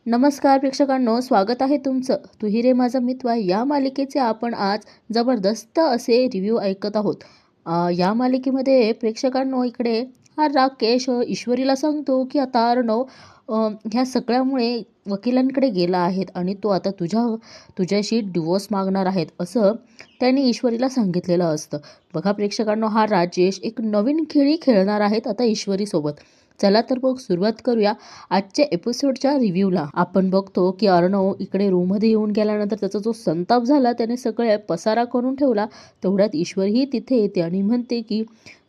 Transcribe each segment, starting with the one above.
नमस्कार प्रेक्षकांनो, स्वागत आहे तुमचं. तू रे माझा मित्र या मालिकेचे आपण आज जबरदस्त असे रिव्ह्यू ऐकत आहोत. या मालिकेमध्ये प्रेक्षकांनो इकडे हा राकेश ईश्वरीला सांगतो की आता अर्णव ह्या सगळ्यामुळे वकिलांकडे गेला आहेत आणि तो आता तुझ्याशी डिवोर्स मागणार आहेत असं त्याने ईश्वरीला सांगितलेलं असतं. बघा प्रेक्षकांनो, हा राजेश एक नवीन खेळी खेळणार आहेत आता ईश्वरीसोबत. चला तर मग सुरुवात करूया आजच्या एपिसोडच्या रिव्ह्यूला. आपण बघतो की अर्णव इकडे रूममध्ये येऊन गेल्यानंतर त्याचा जो संताप झाला त्याने सगळे पसारा करून ठेवला. तेवढ्यात ईश्वरीही तिथे येते आणि म्हणते की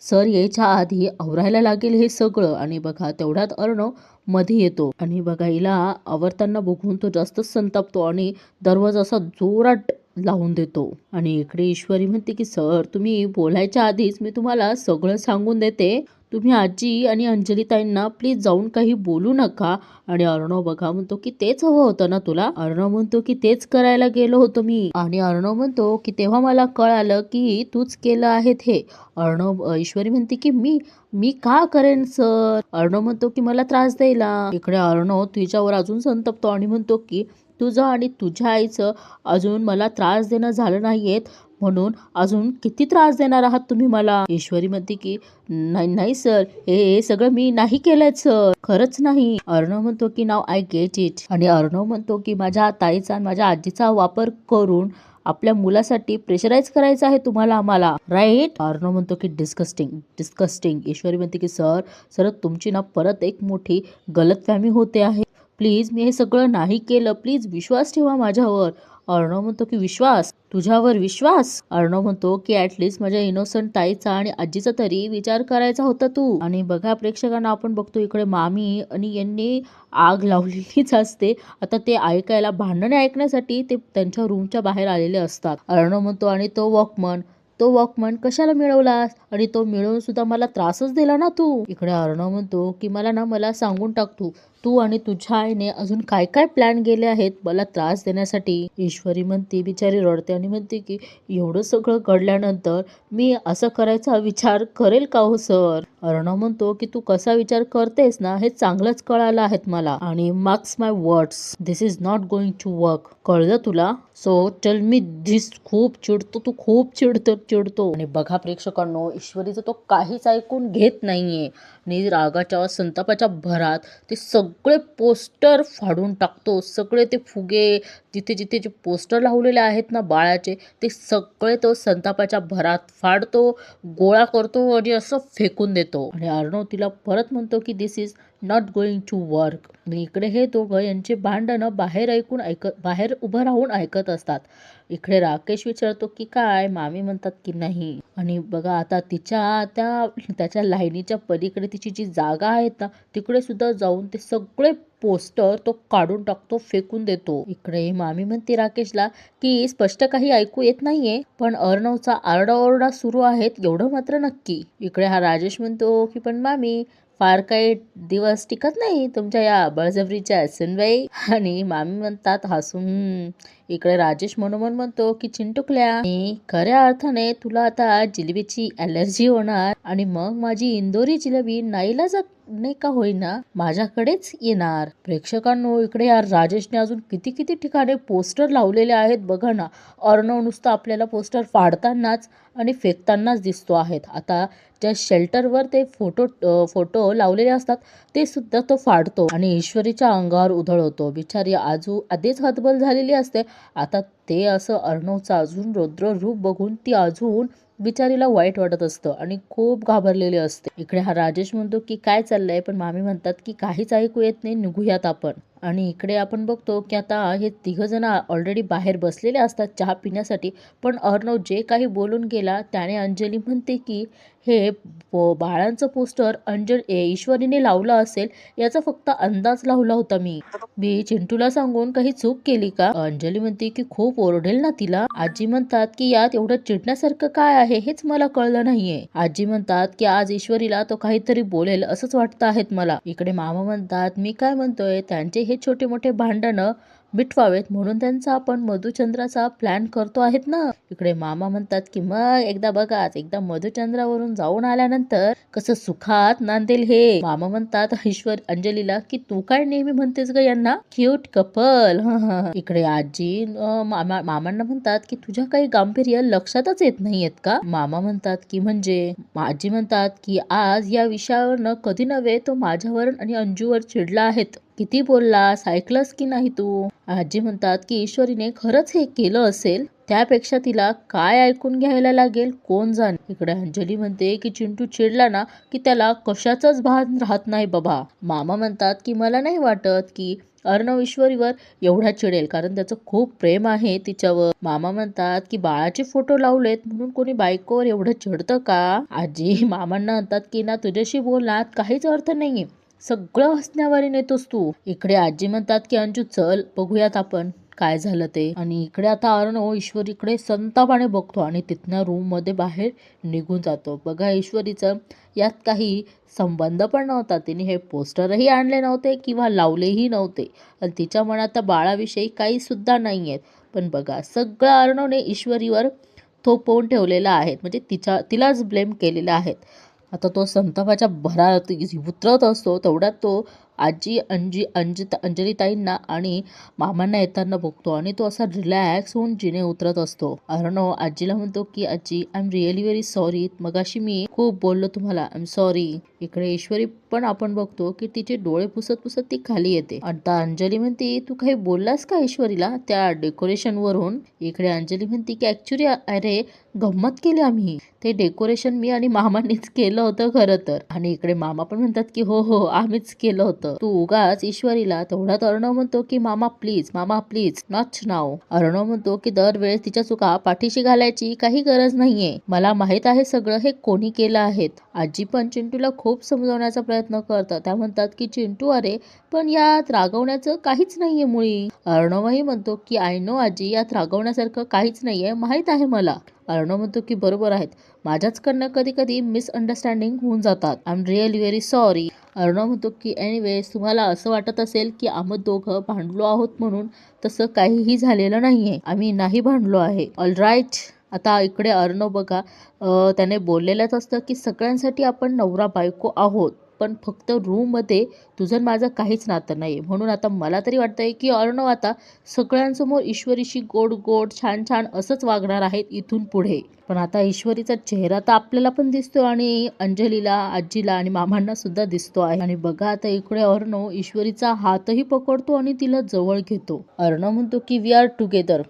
सर यायच्या आधी आवरायला लागेल हे सगळं. आणि बघा तेवढ्यात अर्णव मध्ये येतो आणि बघा हिला आवरताना बघून तो जास्तच संतापतो आणि दरवाजा असा जोरात लावून देतो. आणि इकडे ईश्वरी म्हणते की सर तुम्ही बोलायच्या आधीच मी तुम्हाला सगळं सांगून देते, तुम्ही आजी आणि अंजली ताईंना प्लीज जाऊन काही बोलू नका. आणि अर्णव बघा म्हणतो की तेच हवं होतं ना तुला. अर्णव म्हणतो की तेच करायला गेलो होतो मी. आणि अर्णव म्हणतो की तेव्हा मला कळालं की तूच केलं आहेत हे. ईश्वरी म्हणते की मी मी का करेन सर. अर्णव म्हणतो की मला त्रास द्यायला. इकडे अर्णव तिच्यावर अजून संतपतो आणि म्हणतो की तुझं आणि तुझ्या आईचं अजून मला त्रास देणं झालं नाहीयेत म्हणून अजून किती त्रास देणार आहात तुम्ही मला. ईश्वरी म्हणते की नाही नाही सर, हे सगळं मी नाही केलंय सर, खरंच नाही. अर्णव म्हणतो की नाव आय गेट इट. आणि अर्णव म्हणतो की माझ्या ताईचा आणि माझ्या आजीचा वापर करून आपल्या मुलासाठी प्रेशराईज करायचं आहे तुम्हाला आम्हाला, राईट. अर्णव म्हणतो की डिस्कस्टिंग डिस्कस्टिंग. ईश्वरी म्हणते की सर सर तुमची ना परत एक मोठी गलतफहमी होते आहे. प्लीज मी हे सगळं नाही केलं, प्लीज विश्वास ठेवा माझ्यावर. अर्णव म्हणतो की विश्वास, तुझ्यावर विश्वास. अर्णव म्हणतो की ऍटलीस्ट माझ्या इनोसंट ताईचा आणि आजीचा तरी विचार करायचा होता तू. आणि बघा प्रेक्षकांना आपण बघतो इकडे मामी आणि यांनी आग लावलेलीच असते. आता ते ऐकायला, भांडणे ऐकण्यासाठी ते त्यांच्या रूमच्या बाहेर आलेले असतात. अर्णव म्हणतो आणि तो वॉकमन कशाला मिळवलास आणि तो मिळवून सुद्धा मला त्रासच दिला ना तू. इकडे अर्णव म्हणतो की मला सांगून टाक तू आणि तुझ्या आईने अजून काय काय प्लॅन केले आहेत मला त्रास देण्यासाठी. ईश्वरी म्हणते, बिचारी रडते आणि म्हणते की एवढं सगळं घडल्यानंतर मी असं करायचा विचार करेल का हो सर. अर्णव म्हणतो की तू कसा विचार करतेस ना हे चांगलंच कळालं आहेत मला. आणि marks my words, this is not going to work. कळलं तुला. So tell me this. खूप चिडतो तू, खूप चिडतो. आणि बघा प्रेक्षकांनो, ईश्वरीचं तो काहीच ऐकून घेत नाहीये आणि रागाच्या संतापाच्या भरात ते सगळे पोस्टर फाडून टाकतो. सगळे ते फुगे जिथे जिथे जे पोस्टर लावलेले आहेत ना बाळाचे, ते सगळे तो संतापाच्या भरात फाडतो, गोळा करतो आणि असं फेकून देतो. आणि अर्णव तिला परत म्हणतो की this is not going to work. आणि इकडे हे दोघं यांचे भांडणं बाहेर उभं राहून ऐकत असतात. इकडे राकेश विचारतो की काय. मामी म्हणतात की नाही. आणि बघा आता त्याच्या लाईनीच्या पलीकडे तिची जी जागा आहेत ना तिकडे सुद्धा जाऊन ते सगळे पोस्टर तो काढून टाकतो, फेकून देतो. इकडे मामी म्हणते राकेशला की स्पष्ट काही ऐकू येत नाहीये पण अर्णवचा आरडाओरडा सुरू आहेत एवढं मात्र नक्की. इकडे हा राजेश म्हणतो की पण मामी फार काही दिवस टिकत नाही तुमच्या या बळजबरीच्या सुनबाई. आणि मामी म्हणतात हसून. इकडे राजेश मनोमन म्हणतो की चिंटुकल्या, खऱ्या अर्थाने तुला आता जिलेबीची ॲलर्जी होणार आणि मग माझी इंदोरी जिलेबी नाईलाजात नाही का होईना माझ्याकडेच येणार. प्रेक्षकांनो, इकडे या राजेशने अजून किती किती ठिकाणी पोस्टर लावलेले आहेत बघा ना. अर्णव नुसतं आपल्याला पोस्टर फाडतानाच आणि फेकतानाच दिसतो आहेत. आता ज्या शेल्टरवर ते फोटो लावलेले असतात ते सुद्धा तो फाडतो आणि ईश्वरीच्या अंगावर उधळवतो. बिचारी आधीच हतबल झालेली असते, आता ते असं अर्णवचं अजून रौद्र रूप बघून ती अजून बिचारीला वाईट वाटत असतं आणि खूप घाबरलेली असते. इकडे हा राजेश म्हणतो की काय चाललंय, पण मामी म्हणतात की काहीच ऐकू येत नाही, निघूयात आपण. आणि इकडे आपण बघतो की आता हे तिघजण ऑलरेडी बाहेर बसलेले असतात चहा पिण्यासाठी. पण अर्णव जे काही बोलून गेला त्याने अंजली म्हणते की हे बाळांचं पोस्टर ईश्वरीने लावलं असेल याचा फक्त अंदाज लावला होता मी चिंटूला सांगून काही चूक केली का. अंजली म्हणते की खूप ओरडेल ना तिला. आजी म्हणतात की यात एवढं चिडण्यासारखं काय आहे हेच मला कळलं नाहीये. आजी म्हणतात की आज ईश्वरीला तो काहीतरी बोलेल असंच वाटतं आहेत मला. इकडे मामा म्हणतात मी काय म्हणतोय, त्यांचे हे छोटे मोठे भांडणं मिटवावेत म्हणून त्यांचा आपण मधुचंद्राचा प्लॅन करतो आहेत ना. इकडे मामा म्हणतात की मग एकदा बघाच, एकदा मधुचंद्रावरून जाऊन आल्यानंतर कसं सुखात नांदेल हे. मामा म्हणतात अंजलीला की तू काय नेहमी म्हणतेस ग यांना क्यूट कपल. इकडे आजी मामांना म्हणतात की तुझ्या काही गांभीर्य लक्षातच येत नाहीयेत का. मामा म्हणतात की म्हणजे आजी म्हणतात की आज या विषयावर कधी नव्हे तो माझ्यावर आणि अंजूवर चिडला आहेत. किती बोललास, ऐकलंस की नाही तू. आजी म्हणतात की ईश्वरीने खरंच हे केलं असेल, त्यापेक्षा तिला काय ऐकून घ्यायला लागेल कोण जाणे. इकडे अंजली म्हणते की चिंटू चिडला ना की त्याला कशाचंच भान राहत नाही बाबा. मामा म्हणतात की मला नाही वाटत की अर्णव ईश्वरीवर एवढा चिडेल, कारण त्याचं खूप प्रेम आहे तिच्यावर. मामा म्हणतात की बाळाचे फोटो लावलेत म्हणून कोणी बायकोवर एवढं चिडतं का. आजी मामांना म्हणतात की ना तुझ्याशी बोलण्यात काहीच अर्थ नाहीये, सगळं हसण्यावारी नेतोस तू. इकडे आजी म्हणतात की अंजू चल बघूयात आपण काय झालं ते. आणि इकडे आता अर्णव ईश्वरीकडे संतापाने बघतो आणि तिथनं रूम मध्ये बाहेर निघून जातो. बघा ईश्वरीचं यात काही संबंध पण नव्हता, तिने हे पोस्टरही आणले नव्हते किंवा लावलेही नव्हते आणि तिच्या मनात त्या बाळाविषयी काही सुद्धा नाहीयेत. पण बघा सगळं अर्णवने ईश्वरीवर थोपवून ठेवलेलं आहे, म्हणजे तिलाच ब्लेम केलेलं आहे. आता तो संतापाच्या भरात उतरत असतो तेवढ्यात तो आजी अंजलीताईंना आणि मामांना येताना बघतो आणि तो असा रिलॅक्स होऊन जिने उतरत असतो. अर्णव आजीला म्हणतो की आजी I am really very sorry, मगाशी मी खूप बोललो तुम्हाला, आय एम सॉरी. इकडे ईश्वरी पण आपण बघतो की तिचे डोळे पुसत पुसत ती खाली येते. आता अंजली म्हणते तू काही बोललास का ईश्वरीला त्या डेकोरेशन वरून. इकडे अंजली म्हणते की ऍक्च्युली अरे गंमत केली आम्ही, ते डेकोरेशन मी आणि मामांनीच केलं होतं खरं तर. आणि इकडे मामा पण म्हणतात की हो हो आम्हीच केलं होतं, तू उगाच ईश्वरीला. तेवढ्यात अर्णव म्हणतो की मामा प्लीज नॉट नाव. अर्णव म्हणतो की दरवेळेस तिच्या चुका पाठीशी घालायची काही गरज नाहीये, मला माहित आहे सगळं हे कोणी केलं आहेत. आजी पण चिंटूला खूप समजवण्याचा प्रयत्न करतात. त्या म्हणतात की चिंटू अरे पण यात रागवण्याचं काहीच नाहीये मुळी. अर्णवही म्हणतो की आय नो आजी, यात रागवण्यासारखं काहीच नाहीये, माहित आहे मला. अर्णव म्हणतो की बरोबर आहेत, माझ्याचकडनं कधी कधी मिसअंडरस्टँडिंग होऊन जातात, I am really very sorry. Arnav म्हणतो की एनिवेज तुम्हाला असं वाटत असेल की आम्ही दोघं भांडलो आहोत म्हणून, तसं काहीही झालेलं नाहीये, आम्ही नाही भांडलो आहे. All right. आता इकडे अर्णव बघा त्याने बोललेलंच असतं की सगळ्यांसाठी आपण नवरा बायको आहोत, पण फक्त रूम मध्ये तुझं माझं काहीच नातं नाही. म्हणून आता मला तरी वाटतंय की अर्णव आता सगळ्यांसमोर ईश्वरीशी गोड गोड छान छान असंच वागणार आहेत इथून पुढे. पण आता ईश्वरीचा चेहरा तर आपल्याला पण दिसतो आणि अंजलीला आजीला आणि मामांना सुद्धा दिसतो आहे. आणि बघा आता इकडे अर्णव ईश्वरीचा हातही पकडतो आणि तिला जवळ घेतो. अर्णव म्हणतो की वी आर टुगेदर.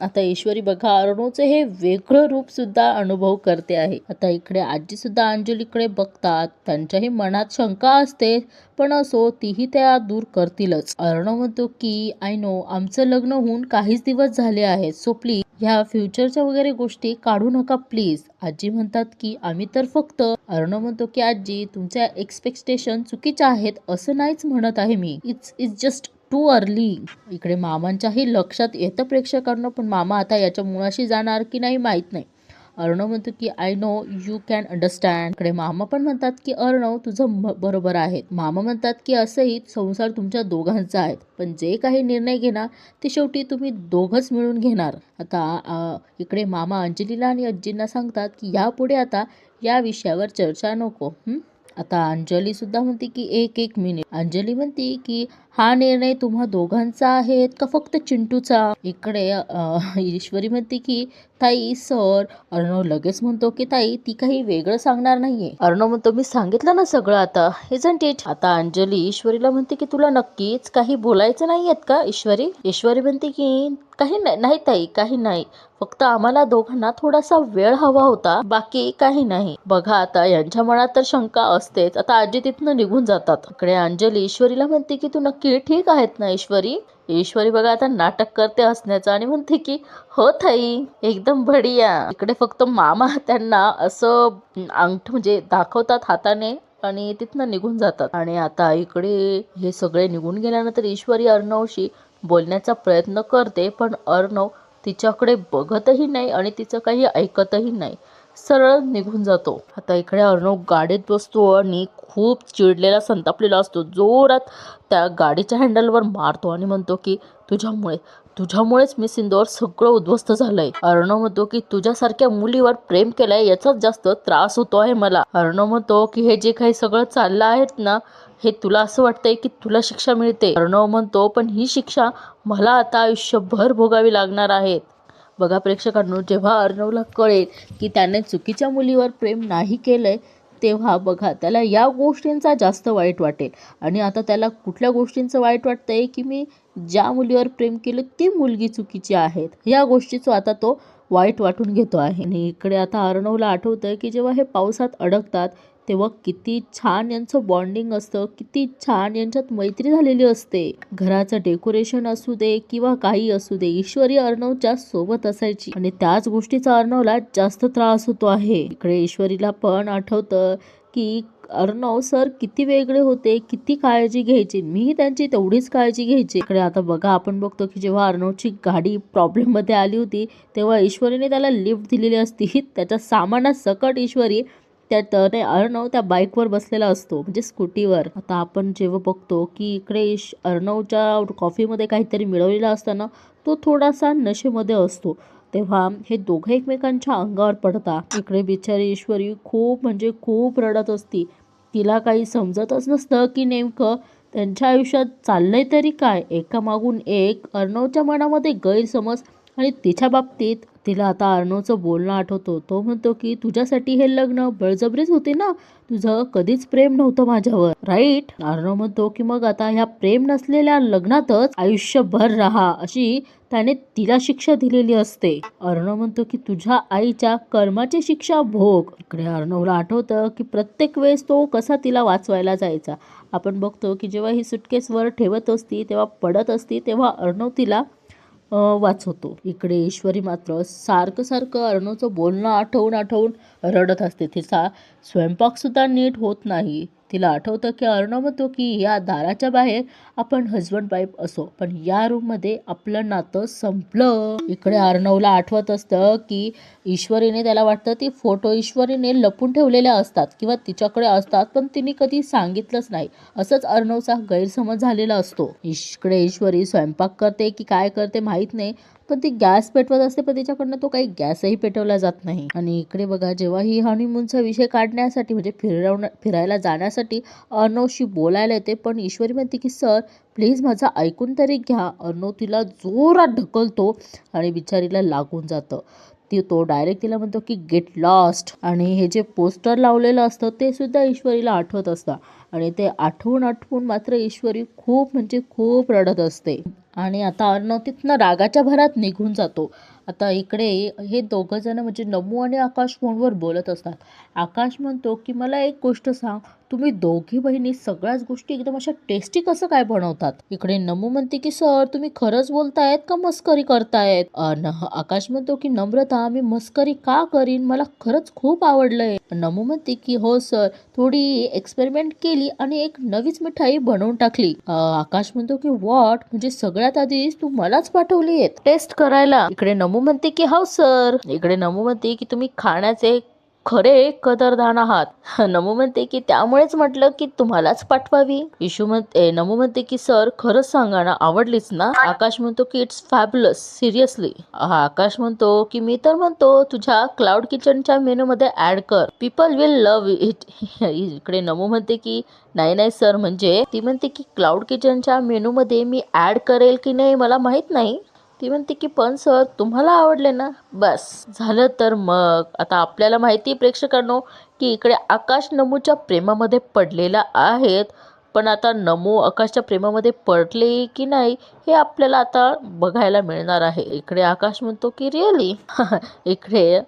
आता ईश्वरी बघा अर्णवचं हे वेगळं रूप सुद्धा अनुभव करते आहे. आता इकडे आजी सुद्धा अंजलीकडे बघतात, त्यांच्याही मनात शंका असते, पण असो तीही त्या दूर करतीलच. अर्णव म्हणतो की आय नो आमचं लग्न होऊन काहीच दिवस झाले आहेत, सो प्लीज ह्या फ्युचरच्या वगैरे गोष्टी काढू नका प्लीज. आजी म्हणतात की आम्ही तर फक्त. अर्णव म्हणतो की आजी तुमच्या एक्सपेक्टेशन चुकीच्या आहेत असं नाहीच म्हणत आहे मी, इट्स जस्ट टू अर्ली. इकडे मामांच्याही लक्षात येतं प्रेक्षकांना, पण मामा आता याच्या मुळाशी जाणार की नाही माहित नाही. अर्णव म्हणतो की I know you can understand. इकडे मामा पण म्हणतात की अर्णव तुझं बरोबर आहे. मामा म्हणतात की असंही संसार तुमच्या दोघांचा आहे, पण जे काही निर्णय घेणार ते शेवटी तुम्ही दोघंच मिळून घेणार. आता इकडे मामा अंजलीला आणि आजींना सांगतात की यापुढे आता या विषयावर चर्चा नको. आता अंजली सुद्धा म्हणते की एक मिनिट. अंजली म्हणते की हा निर्णय तुम्हा दोघांचा आहे का फक्त चिंटूचा. इकडे ईश्वरी म्हणते की ताई सर. अर्णव लगेच म्हणतो की ताई ती काही वेगळं सांगणार नाहीये. अर्णव म्हणतो मी सांगितलं ना सगळं आता, इजंट इट. आता अंजली ईश्वरीला म्हणते की तुला नक्कीच काही बोलायचं नाहीयेत का ईश्वरी. ईश्वरी म्हणते की काही नाही ताई, काही नाही, फक्त आम्हाला दोघांना थोडासा वेळ हवा होता, बाकी काही नाही. बघा आता यांच्या मनात तर शंका असतेच. आता आजी तिथनं निघून जातात. इकडे अंजली ईश्वरीला म्हणते की तू नक्की ठीक आहेत ना ईश्वरी. ईश्वरी बघा आता नाटक करते हसण्याचं आणि म्हणते की हो ताई एकदम बढिया. इकडे फक्त मामा त्यांना असं अंगठ म्हणजे दाखवतात हाताने आणि तिथनं निघून जातात. आणि आता इकडे हे सगळे निघून गेल्यानंतर ईश्वरी अर्णवशी बोलण्याचा प्रयत्न करते, पण अर्णव तिच्याकडे बघतही नाही आणि तिचं काही ऐकतही नाही, सरळ निघून जातो. आता इकडे अर्णव गाडीत बसतो आणि खूप चिडलेला संतापलेला असतो. जोरात त्या गाडीच्या हँडलवर मारतो आणि म्हणतो की तुझ्यामुळेच मिस इंदोर सगळं उद्ध्वस्त झालंय. अर्णव म्हणतो की तुझ्यासारख्या मुलीवर प्रेम केलंय याचाच जास्त त्रास होतो आहे मला. अर्णव म्हणतो की हे जे काही सगळं चाललं आहेत ना, हे तुला असं वाटतंय की तुला शिक्षा मिळते. अर्णव म्हणतो पण ही शिक्षा मला आता आयुष्यभर भोगावी लागणार आहे. बघा प्रेक्षकांनो, जेव्हा अर्णवला कळेल की त्याने चुकीच्या मुलीवर प्रेम नाही केलंय, तेव्हा बघा त्याला या गोष्टींचा जास्त वाईट वाटेल. आणि आता त्याला कुठल्या गोष्टींचं वाईट वाटतंय की मी ज्या मुलीवर प्रेम केलं ती मुलगी चुकीची आहेत, या गोष्टीचं आता तो वाईट वाटून घेतो आहे. आणि इकडे आता अर्णवला आठवतंय की जेव्हा हे पावसात अडकतात तेव्हा किती छान यांचं बॉन्डिंग असतं, किती छान यांच्यात मैत्री झालेली असते. घराचं डेकोरेशन असू दे किंवा काही असू दे, ईश्वरी अर्णवच्या सोबत असायची आणि त्याच गोष्टीचा अर्णवला जास्त त्रास होतो आहे. इकडे ईश्वरीला पण आठवतं की अर्णव सर किती वेगळे होते, किती काळजी घ्यायची, मीही त्यांची तेवढीच काळजी घ्यायची. इकडे आता बघा आपण बघतो की जेव्हा अर्णवची गाडी प्रॉब्लेम मध्ये आली होती तेव्हा ईश्वरीने त्याला लिफ्ट दिलेली असती. त्याच्या सामानासकट ईश्वरी त्यात अर्णव त्या बाईकवर बसलेला असतो, म्हणजे स्कूटीवर. आता आपण जेव्हा बघतो की इकडे अर्णवच्या कॉफीमध्ये काहीतरी मिळवलेलं असताना तो थोडासा नशेमध्ये असतो, तेव्हा हे दोघं एकमेकांच्या अंगावर पडतात. इकडे बिचारी ईश्वरी खूप म्हणजे खूप रडत असती. तिला काही समजतच नसतं की नेमकं त्यांच्या आयुष्यात चाललंय तरी काय. एकामागून एक अर्णवच्या मनामध्ये गैरसमज आणि तिच्या बाबतीत तिला आता अर्णवचं बोलणं आठवतो. तो म्हणतो की तुझ्यासाठी हे लग्न बळजबरीच होते ना, तुझं कधीच प्रेम नव्हतं माझ्यावर, राईट. अर्णव म्हणतो की मग आता ह्या प्रेम नसलेल्या लग्नातच आयुष्यभर राहा अशी त्याने तिला शिक्षा दिलेली असते. अर्णव म्हणतो की तुझ्या आईच्या कर्माची शिक्षा भोग. इकडे अर्णवला आठवतं की प्रत्येक वेळेस तो कसा तिला वाचवायला जायचा. आपण बघतो की जेव्हा ही सुटकेस वर ठेवत असती तेव्हा पडत असती तेव्हा अर्णव तिला वाचवतो. इकडे ईश्वरी मात्र सारखं सारखं अर्णवचं बोलणं आठवून आठवून रडत असते. तिचा स्वयंपाक सुद्धा नीट होत नाही. तिला आठवतं की अर्णव म्हणतो की या दाराच्या बाहेर आपण हजबंड वाईफ असो, पण या रूममध्ये आपलं नातं संपलं. इकडे अर्णवला आठवत असतं की ईश्वरीने, त्याला वाटतं ती फोटो ईश्वरीने लपून ठेवलेल्या असतात किंवा तिच्याकडे असतात पण तिने कधी सांगितलंच नाही, असंच अर्णवचा गैरसमज झालेला असतो. इकडे ईश्वरी स्वयंपाक करते की काय करते माहीत नाही, पण ती गॅस पेटवत असते पण तिच्याकडनं तो काही गॅसही पेटवला जात नाही. आणि इकडे बघा जेव्हा ही हनीमूनचा विषय काढण्यासाठी म्हणजे फिरायला जाण्यासाठी अर्णवशी बोलायला येते, पण ईश्वरी म्हणते की सर प्लीज माझं ऐकून तरी घ्या. अर्णव तिला जोरात ढकलतो आणि बिचारीला लागून जातं. तो डायरेक्ट तिला म्हणतो की गेट लॉस्ट. आणि हे जे पोस्टर लावलेलं असतं ते सुद्धा ईश्वरीला आठवत असतं आणि ते आठवून आठवून मात्र ईश्वरी खूप म्हणजे खूप रडत असते. आणि आता अर्णव तिथनं रागाच्या भरात निघून जातो. आता इकडे हे दोघं जण म्हणजे नमू आणि आकाश फोनवर बोलत असतात. आकाश म्हणतो की मला एक गोष्ट सांग, तुम्ही दोघी बहिणी सगळ्याच गोष्टी एकदम अशा टेस्टी कसं काय बनवतात. इकडे नमू म्हणते की सर तुम्ही खरंच बोलतायत का मस्करी करतायत. आकाश म्हणतो की नम्रता मी मस्करी का करीन, मला खरंच खूप आवडलंय. नमू म्हणते की हो सर, थोडी एक्सपेरिमेंट केली आणि एक नवीच मिठाई बनवून टाकली. आकाश म्हणतो की व्हॉट, म्हणजे सगळ्यात आधी तू मलाच पाठवली टेस्ट करायला. इकडे नमू म्हणते की हो सर. इकडे नमू म्हणते की तुम्ही खाण्याचे खरे कदरदान आहात. नमू म्हणते की त्यामुळेच म्हटलं की तुम्हालाच पाठवावी. नमू म्हणते की सर खरंच सांगा ना, आवडलीच ना. आकाश म्हणतो की इट्स फॅब्युलस सिरियसली. आकाश म्हणतो की मी तर म्हणतो तुझ्या क्लाउड किचनच्या मेनू मध्ये ऍड कर, पीपल विल लव्ह इट. इकडे नमू म्हणते की नाही नाही सर, म्हणजे ती म्हणते की क्लाउड किचनच्या मेनू मध्ये मी ऍड करेल की नाही मला माहित नाही. ती म्हणते की पण सर तुम्हाला आवडले ना, बस झालं. तर मग आता आपल्याला माहिती प्रेक्षकांनो की इकडे आकाश नमूच्या प्रेमामध्ये पडलेला आहेत, पण आता नमू आकाशच्या प्रेमामध्ये पडले की नाही हे आपल्याला आता बघायला मिळणार आहे. इकडे आकाश म्हणतो की रिअली. इकडे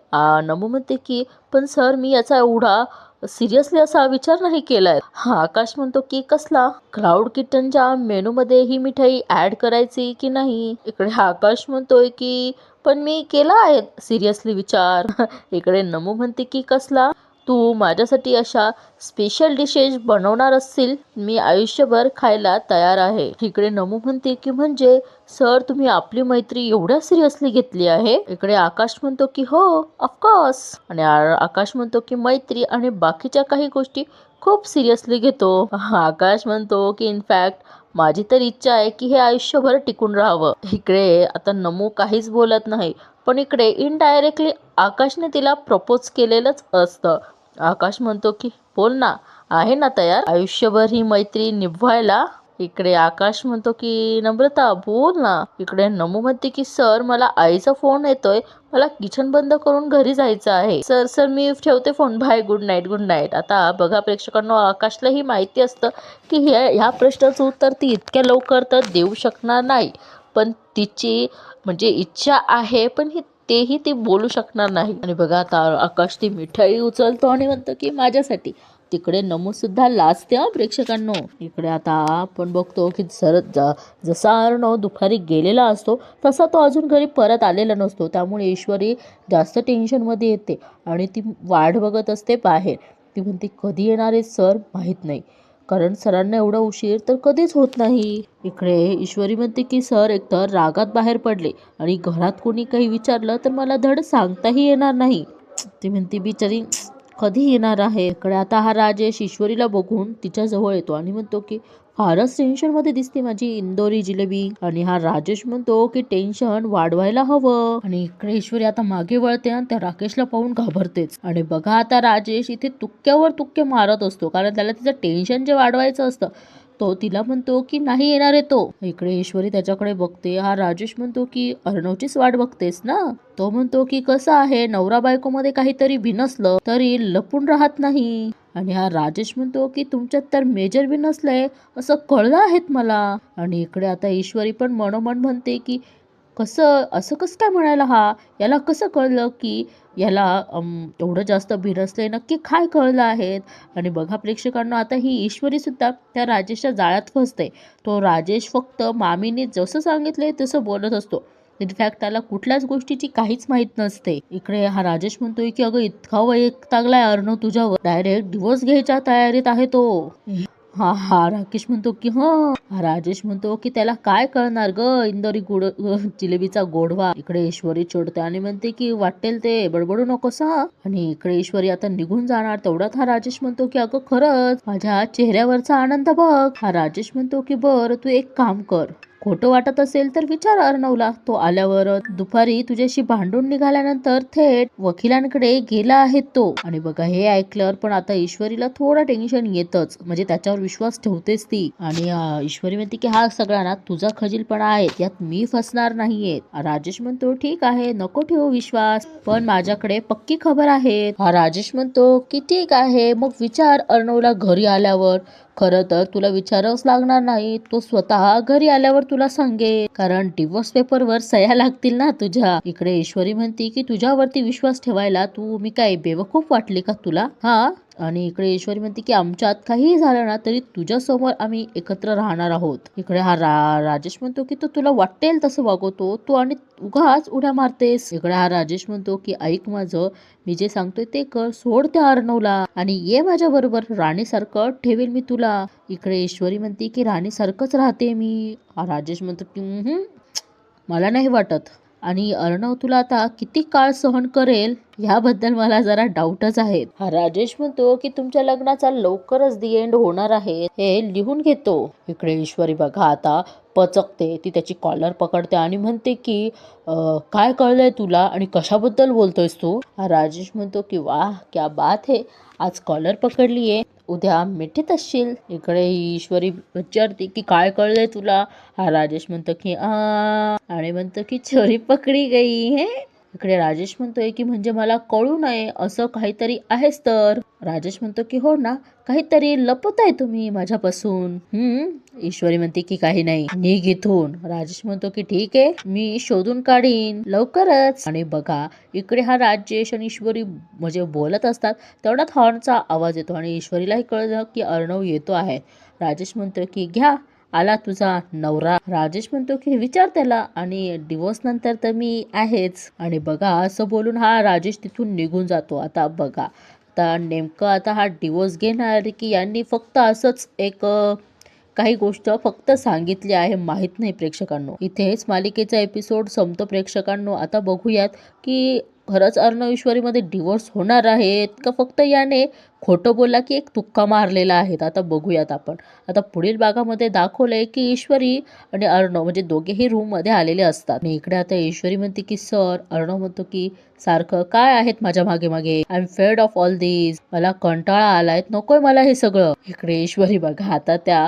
नमू म्हणते की पण सर मी याचा एवढा सिरियसली असा विचार नाही केलाय. आकाश म्हणतो की कसला, क्लाउड किचनच्या मेनू मध्ये ही मिठाई ऍड करायची की नाही. इकडे आकाश म्हणतोय की पण मी केला आहे सिरियसली विचार. इकडे नमू म्हणते की कसला, तू माझ्यासाठी अशा स्पेशल डिशेस बनवणार असतील मी आयुष्यभर खायला तयार आहे. इकडे नमू म्हणते की म्हणजे सर तुम्ही आपली मैत्री एवढ्या सिरियसली घेतली आहे. इकडे आकाश म्हणतो की हो ऑफकोर्स. आणि आकाश म्हणतो की मैत्री आणि बाकीच्या काही गोष्टी खूप सिरियसली घेतो. आकाश म्हणतो की इनफॅक्ट माझी तर इच्छा आहे की हे आयुष्यभर टिकून राहावं. इकडे आता नमू काहीच बोलत नाही, पण इकडे इनडायरेक्टली आकाशने तिला प्रपोज केलेलंच असतं. आकाश म्हणतो की बोल ना, आहे ना तयार आयुष्यभर ही मैत्री निभवायला. इकडे आकाश म्हणतो की नम्रता बोल ना. इकडे नमू म्हणते की सर मला आईचा फोन येतोय, मला किचन बंद करून घरी जायचं आहे. सर सर मी ठेवते phone, bye, good night good night. आता बघा प्रेक्षकांनो, आकाशलाही माहिती असतं की ह्या प्रश्नाचं उत्तर ती इतक्या लवकर तर देऊ शकणार नाही, पण तिची म्हणजे इच्छा आहे, पण तेही ती बोलू शकणार नाही. आणि बघा आता आकाश ती मिठाई उचलतो आणि म्हणतो की माझ्यासाठी. तिकडे नमू सुद्धा लाजते प्रेक्षकांनो. इकडे आता आपण बघतो की जसा अर्णव दुपारी गेलेला असतो तसा तो अजून घरी परत आलेला नसतो. त्यामुळे ईश्वरी जास्त टेन्शनमध्ये येते आणि ती वाट बघत असते बाहेर. ती म्हणते कधी येणार आहे सर माहीत नाही, कारण सरांना एवढा उशीर तर कधीच होत नाही. इकडे ईश्वरी म्हणते की सर एकतर रागात बाहेर पडले आणि घरात कोणी काही विचारलं तर मला धड सांगताही येणार नाही. ती म्हणते बिचारी कधी येणार आहे. इकडे आता हा राजेश ईश्वरीला बघून तिच्या जवळ येतो आणि म्हणतो की फारच टेन्शन मध्ये दिसते माझी इंदोरी जिलेबी. आणि हा राजेश म्हणतो की टेन्शन वाढवायला हवं. आणि इकडे ईश्वरी आता मागे वळते आणि त्या राकेशला पाहून घाबरतेच. आणि बघा आता राजेश इथे तुक्क्यावर तुक्के मारत असतो, कारण त्याला तिचं टेन्शन जे वाढवायचं असतं तो तिला म्हणतो की नाही येणार आहे तो. इकडे ईश्वरी त्याच्याकडे बघते. हा राजेश म्हणतो की अर्णवचीच वाट बघतेस ना. तो म्हणतो की कसं आहे, नवरा बायको मध्ये काहीतरी बिनसलं तरी लपून राहत नाही. आणि हा राजेश म्हणतो की तुमच्यात तर मेजर बी नसलंय असं कळलं आहेत मला. आणि इकडे आता ईश्वरी पण मनोमन म्हणते की असं कसं काय म्हणायला हा, याला कसं कळलं की याला एवढं जास्त बिनसलंय, नक्की काय कळलं आहेत. आणि बघा प्रेक्षकांना, आता ही ईश्वरी सुद्धा त्या राजेशच्या जाळ्यात फसते. तो राजेश फक्त मामीने जसं सांगितलंय तसं बोलत असतो. इनफॅक्ट त्याला कुठल्याच गोष्टीची काहीच माहित नसते. इकडे हा राजेश म्हणतोय की अगं इतका वैतागलाय अर्णव तुझ्यावर, डायरेक्ट डिवोर्स घ्यायच्या तयारीत आहे तो. हा हा राकेश म्हणतो की हा राजेश म्हणतो की त्याला काय कळणार ग इंदोरी जिलेबीचा गोडवा. इकडे ईश्वरी चिडते आणि म्हणते की वाटेल ते बडबडू नकोस हा. आणि इकडे ईश्वरी आता निघून जाणार तेवढ्यात हा राजेश म्हणतो की अगं खरंच माझ्या चेहऱ्यावरचा आनंद बघ. हा राजेश म्हणतो की बर तू एक काम कर, खोटं वाटत असेल तर विचार अर्णवला, तो आल्यावर. दुपारी तुझ्याशी भांडून निघाल्यानंतर थेट वकिलांकडे गेला आहे तो. आणि बघा हे ऐकल्यावर पण आता ईश्वरीला थोडं टेन्शन येतच, म्हणजे त्याच्यावर विश्वास ठेवतेच ती. आणि ईश्वरी म्हणते की हा सगळा ना तुझा खजीलपणा आहे, यात मी फसणार नाहीये. राजेश म्हणतो ठीक आहे नको ठेवू विश्वास, पण माझ्याकडे पक्की खबर आहे. हा राजेश म्हणतो की ठीक आहे मग विचार अर्णवला घरी आल्यावर. खरं तर तुला विचारावंच लागणार नाही, तो स्वतः घरी आल्यावर तुला सांगेल, कारण डिवोर्स पेपरवर सह्या लागतील ना तुझ्या. इकडे ईश्वरी म्हणते की तुझ्यावरती विश्वास ठेवायला मी काय बेवकूफ वाटली का तुला हा. आणि इकडे ईश्वरी म्हणते की आमच्यात काहीही झालं ना तरी तुझ्या समोर आम्ही एकत्र राहणार आहोत. इकडे हा राजेश म्हणतो की तो तुला वाटेल तसं वागवतो तू आणि उगाच उड्या मारतेस. इकडे हा राजेश म्हणतो की ऐक माझं, मी जे सांगतोय ते कर, सोड त्या अर्णवला आणि ये माझ्या बरोबर, राणीसारखं ठेवेल मी तुला. इकडे ईश्वरी म्हणते की राणीसारखंच राहते मी. हा राजेश म्हणतो की मला नाही वाटत, आणि अर्णव तुला आता किती काळ सहन करेल याबद्दल मला जरा डाऊटच आहेत. हा राजेश म्हणतो की तुमच्या लग्नाचा लवकरच दी एंड होणार आहे, हे लिहून घेतो. इकडे ईश्वरी बघा आता पचकते, ती त्याची कॉलर पकडते आणि म्हणते की काय कळलंय तुला आणि कशाबद्दल बोलतोयस तू. हा राजेश म्हणतो की वाह क्या बात है, आज कॉलर पकडलीये, उद्या मिठीत असशील. इकडे ईश्वरी विचारते की काय कळलंय तुला. हा राजेश म्हणतो की आणि म्हणतो की चोरी पकडी गई है. इकडे राजेश म्हणतोय की म्हणजे मला कळू नये असं काहीतरी आहेच तर. राजेश म्हणतो की हो ना, काहीतरी लपवताय तुम्ही माझ्यापासून. ईश्वरी म्हणते की काही नाही, निघ इथून. राजेश म्हणतो की ठीक आहे मी शोधून काढीन लवकरच. आणि बघा इकडे हा राजेश आणि ईश्वरी म्हणजे बोलत असतात तेवढ्यात हॉर्नचा आवाज येतो आणि ईश्वरीलाही कळलं की अर्णव येतो आहे. राजेश म्हणतो की घ्या आला तुझा नवरा. राजेश म्हणतो की विचार त्याला, आणि डिवोर्स नंतर तर मी आहेच. आणि बघा असं बोलून हा राजेश तिथून निघून जातो. आता बघा आता नेमकं आता हा डिवोर्स घेणार की यांनी फक्त असंच एक काही गोष्ट फक्त सांगितली आहे, माहित नाही प्रेक्षकांनो. इथेच मालिकेचा एपिसोड संपतो प्रेक्षकांनो. आता बघूयात की खरंच अर्णव ईश्वरीमध्ये डिवोर्स होणार आहेत का फक्त याने खोटं बोलला की एक तुक्का मारलेला आहे. आता बघूयात आपण. आता पुढील भागामध्ये दाखवलंय की ईश्वरी आणि अर्णव म्हणजे दोघेही रूममध्ये आलेले असतात आणि इकडे आता ईश्वरी म्हणते की सर, अर्णव म्हणतो की सारखं काय आहेत माझ्या मागे मागे, I am fed of all this, मला कंटाळा आलाय, नकोय मला हे सगळं. इकडे ईश्वरी बघा आता त्या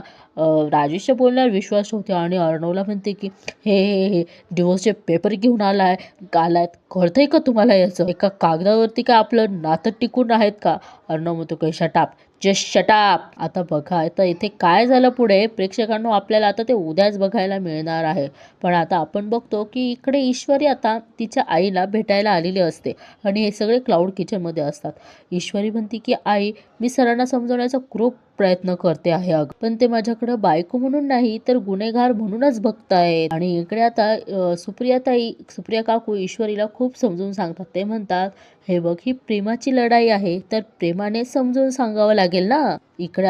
राजेशच्या बोलण्यावर विश्वास ठेवते आणि अर्णवला म्हणते की हे डिवोर्सचे पेपर घेऊन आलायत, कळतंय का तुम्हाला याचं? एका कागदावरती काय आपलं नातं टिकून आहेत का? अर्णव म्हणतो की शटाप, जस्ट शटाप. आता बघा आता इथे काय झालं पुढे प्रेक्षकांनो आपल्याला आता ते उद्याच बघायला मिळणार आहे. पण आता आपण बघतो की इकडे ईश्वरी आता तिच्या आईला भेटायला आलेली असते आणि हे सगळे क्लाउड किचनमध्ये असतात. ईश्वरी म्हणते की आई, मी सरांना समजवण्याचा खूप प्रयत्न करते आहे अगं, पण ते माझ्याकडे बायको म्हणून नाही तर गुन्हेगार म्हणूनच बघतायत. आणि इकडे आता सुप्रिया काकू ईश्वरीला खूप समजून सांगतात. ते म्हणतात, हे बघ ही प्रेमाची लढाई आहे तर प्रेमाने समजून सांगावं लागेल ना. इकडे